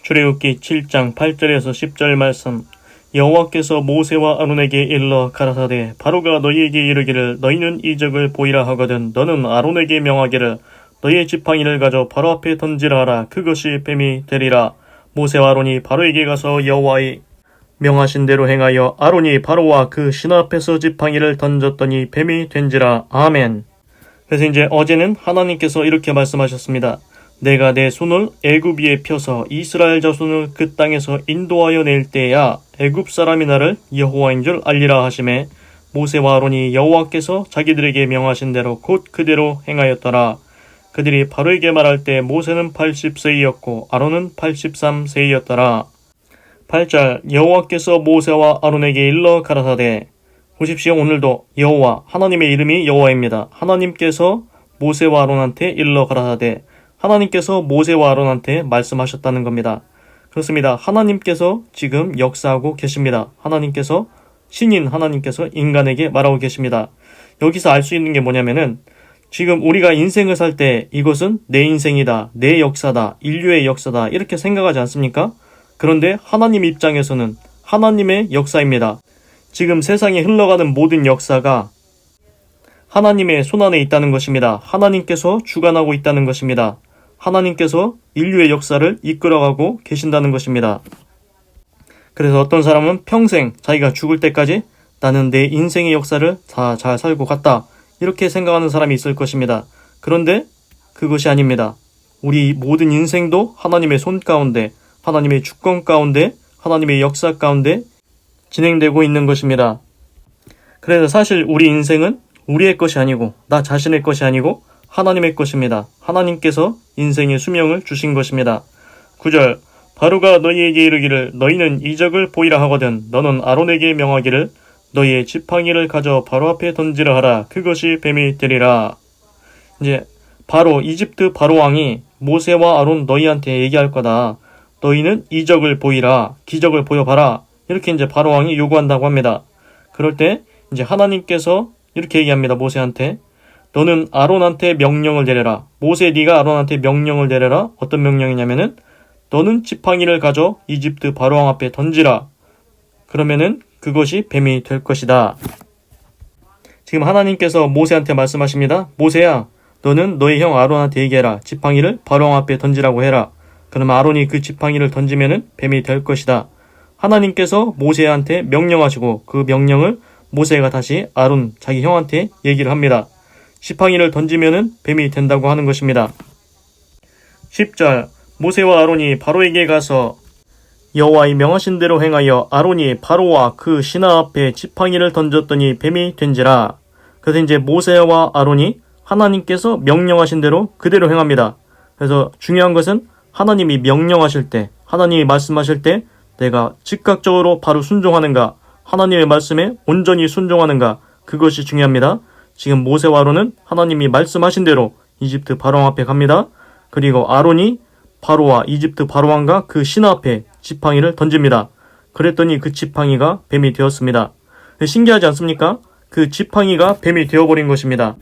출애굽기 7장 8절에서 10절 말씀. 여호와께서 모세와 아론에게 일러 가라사대 바로가 너희에게 이르기를 너희는 이적을 보이라 하거든 너는 아론에게 명하기를 너희의 지팡이를 가져 바로 앞에 던지라 하라. 그것이 뱀이 되리라. 모세와 아론이 바로에게 가서 여호와의 명하신 대로 행하여 아론이 바로와 그 신 앞에서 지팡이를 던졌더니 뱀이 된지라. 아멘. 그래서 이제 어제는 하나님께서 이렇게 말씀하셨습니다. 내가 내 손을 애굽 위에 펴서 이스라엘 자손을 그 땅에서 인도하여 낼 때야 애굽 사람이 나를 여호와인 줄 알리라 하시매 모세와 아론이 여호와께서 자기들에게 명하신 대로 곧 그대로 행하였더라. 그들이 바로에게 말할 때 모세는 80세이었고 아론은 83세이었더라. 8절 여호와께서 모세와 아론에게 일러 가라사대. 보십시오. 오늘도 여호와 하나님의 이름이 여호와입니다. 하나님께서 모세와 아론한테 일러 가라사대. 하나님께서 모세와 아론한테 말씀하셨다는 겁니다. 그렇습니다. 하나님께서 지금 역사하고 계십니다. 하나님께서 신인 하나님께서 인간에게 말하고 계십니다. 여기서 알 수 있는 게 뭐냐면은 지금 우리가 인생을 살 때 이것은 내 인생이다, 내 역사다, 인류의 역사다 이렇게 생각하지 않습니까? 그런데 하나님 입장에서는 하나님의 역사입니다. 지금 세상에 흘러가는 모든 역사가 하나님의 손안에 있다는 것입니다. 하나님께서 주관하고 있다는 것입니다. 하나님께서 인류의 역사를 이끌어가고 계신다는 것입니다. 그래서 어떤 사람은 평생 자기가 죽을 때까지 나는 내 인생의 역사를 다 잘 살고 갔다 이렇게 생각하는 사람이 있을 것입니다. 그런데 그것이 아닙니다. 우리 모든 인생도 하나님의 손 가운데, 하나님의 주권 가운데, 하나님의 역사 가운데 진행되고 있는 것입니다. 그래서 사실 우리 인생은 우리의 것이 아니고 나 자신의 것이 아니고 하나님의 것입니다. 하나님께서 인생의 수명을 주신 것입니다. 9절 바로가 너희에게 이르기를 너희는 이적을 보이라 하거든 너는 아론에게 명하기를 너희의 지팡이를 가져 바로 앞에 던지라 하라. 그것이 뱀이 되리라. 이제 바로 이집트 바로 왕이 모세와 아론 너희한테 얘기할 거다. 너희는 이적을 보이라. 기적을 보여봐라. 이렇게 이제 바로 왕이 요구한다고 합니다. 그럴 때 이제 하나님께서 이렇게 얘기합니다. 모세한테 너는 아론한테 명령을 내려라. 모세 네가 아론한테 명령을 내려라. 어떤 명령이냐면은 너는 지팡이를 가져 이집트 바로왕 앞에 던지라. 그러면은 그것이 뱀이 될 것이다. 지금 하나님께서 모세한테 말씀하십니다. 모세야 너는 너의 형 아론한테 얘기해라. 지팡이를 바로왕 앞에 던지라고 해라. 그러면 아론이 그 지팡이를 던지면은 뱀이 될 것이다. 하나님께서 모세한테 명령하시고 그 명령을 모세가 다시 아론 자기 형한테 얘기를 합니다. 지팡이를 던지면은 뱀이 된다고 하는 것입니다. 10절 모세와 아론이 바로에게 가서 여호와의 명하신 대로 행하여 아론이 바로와 그 신하 앞에 지팡이를 던졌더니 뱀이 된지라. 그래서 이제 모세와 아론이 하나님께서 명령하신 대로 그대로 행합니다. 그래서 중요한 것은 하나님이 명령하실 때, 하나님이 말씀하실 때 내가 즉각적으로 바로 순종하는가, 하나님의 말씀에 온전히 순종하는가, 그것이 중요합니다. 지금 모세와 아론은 하나님이 말씀하신 대로 이집트 바로왕 앞에 갑니다. 그리고 아론이 바로와 이집트 바로왕과 그 신하 앞에 지팡이를 던집니다. 그랬더니 그 지팡이가 뱀이 되었습니다. 신기하지 않습니까? 그 지팡이가 뱀이 되어버린 것입니다.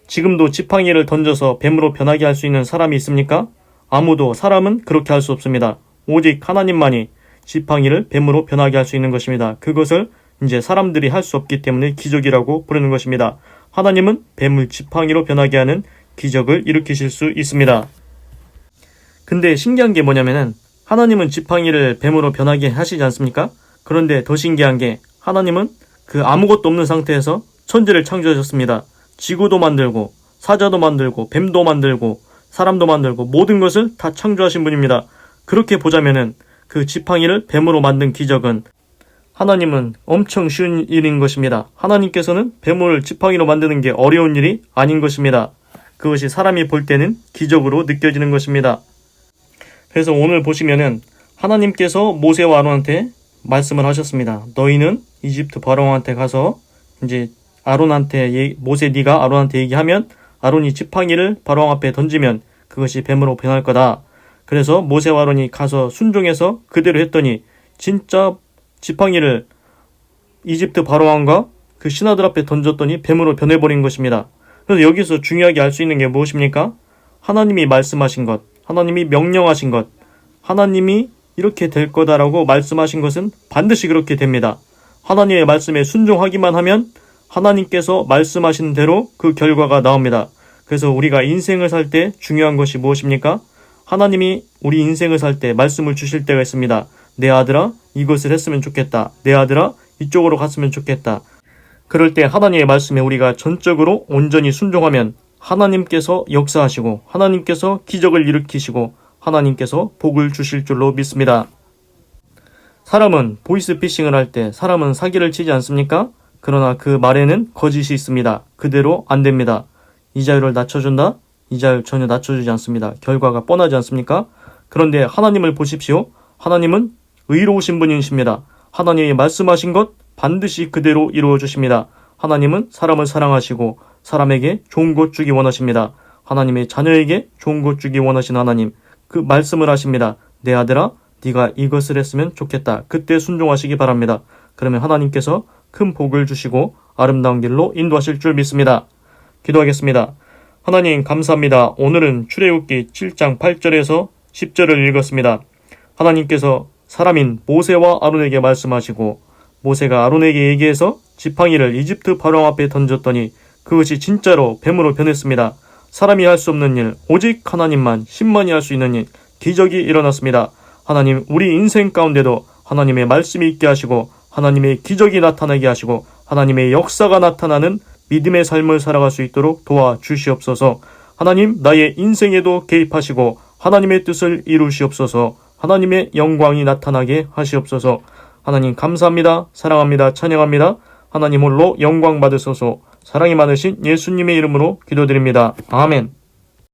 지금도 지팡이를 던져서 뱀으로 변하게 할 수 있는 사람이 있습니까? 아무도 사람은 그렇게 할 수 없습니다. 오직 하나님만이 지팡이를 뱀으로 변하게 할 수 있는 것입니다. 그것을 이제 사람들이 할 수 없기 때문에 기적이라고 부르는 것입니다. 하나님은 뱀을 지팡이로 변하게 하는 기적을 일으키실 수 있습니다. 근데 신기한 게 뭐냐면은 하나님은 지팡이를 뱀으로 변하게 하시지 않습니까? 그런데 더 신기한 게 하나님은 그 아무것도 없는 상태에서 천지를 창조하셨습니다. 지구도 만들고 사자도 만들고 뱀도 만들고 사람도 만들고 모든 것을 다 창조하신 분입니다. 그렇게 보자면은 그 지팡이를 뱀으로 만든 기적은 하나님은 엄청 쉬운 일인 것입니다. 하나님께서는 뱀을 지팡이로 만드는 게 어려운 일이 아닌 것입니다. 그것이 사람이 볼 때는 기적으로 느껴지는 것입니다. 그래서 오늘 보시면은 하나님께서 모세와 아론한테 말씀을 하셨습니다. 너희는 이집트 바로왕한테 가서 이제 아론한테 모세 네가 아론한테 얘기하면 아론이 지팡이를 바로왕 앞에 던지면 그것이 뱀으로 변할 거다. 그래서 모세와 아론이 가서 순종해서 그대로 했더니 진짜 지팡이를 이집트 바로왕과 그 신하들 앞에 던졌더니 뱀으로 변해버린 것입니다. 그래서 여기서 중요하게 알 수 있는 게 무엇입니까? 하나님이 말씀하신 것, 하나님이 명령하신 것, 하나님이 이렇게 될 거다라고 말씀하신 것은 반드시 그렇게 됩니다. 하나님의 말씀에 순종하기만 하면 하나님께서 말씀하신 대로 그 결과가 나옵니다. 그래서 우리가 인생을 살 때 중요한 것이 무엇입니까? 하나님이 우리 인생을 살 때 말씀을 주실 때가 있습니다. 내 아들아, 이것을 했으면 좋겠다. 내 아들아, 이쪽으로 갔으면 좋겠다. 그럴 때 하나님의 말씀에 우리가 전적으로 온전히 순종하면 하나님께서 역사하시고 하나님께서 기적을 일으키시고 하나님께서 복을 주실 줄로 믿습니다. 사람은 보이스피싱을 할 때 사람은 사기를 치지 않습니까? 그러나 그 말에는 거짓이 있습니다. 그대로 안 됩니다. 이자율을 낮춰준다? 이자율 전혀 낮춰주지 않습니다. 결과가 뻔하지 않습니까? 그런데 하나님을 보십시오. 하나님은 의로우신 분이십니다. 하나님이 말씀하신 것 반드시 그대로 이루어 주십니다. 하나님은 사람을 사랑하시고 사람에게 좋은 것 주기 원하십니다. 하나님의 자녀에게 좋은 것 주기 원하시는 하나님, 그 말씀을 하십니다. 내 아들아, 네가 이것을 했으면 좋겠다. 그때 순종하시기 바랍니다. 그러면 하나님께서 큰 복을 주시고 아름다운 길로 인도하실 줄 믿습니다. 기도하겠습니다. 하나님 감사합니다. 오늘은 출애굽기 7장 8절에서 10절을 읽었습니다. 하나님께서 사람인 모세와 아론에게 말씀하시고 모세가 아론에게 얘기해서 지팡이를 이집트 바로 앞에 던졌더니 그것이 진짜로 뱀으로 변했습니다. 사람이 할 수 없는 일, 오직 하나님만, 신만이 할 수 있는 일, 기적이 일어났습니다. 하나님, 우리 인생 가운데도 하나님의 말씀이 있게 하시고 하나님의 기적이 나타나게 하시고 하나님의 역사가 나타나는 믿음의 삶을 살아갈 수 있도록 도와주시옵소서. 하나님, 나의 인생에도 개입하시고 하나님의 뜻을 이루시옵소서. 하나님의 영광이 나타나게 하시옵소서. 하나님 감사합니다. 사랑합니다. 찬양합니다. 하나님 홀로 영광 받으소서. 사랑이 많으신 예수님의 이름으로 기도드립니다. 아멘.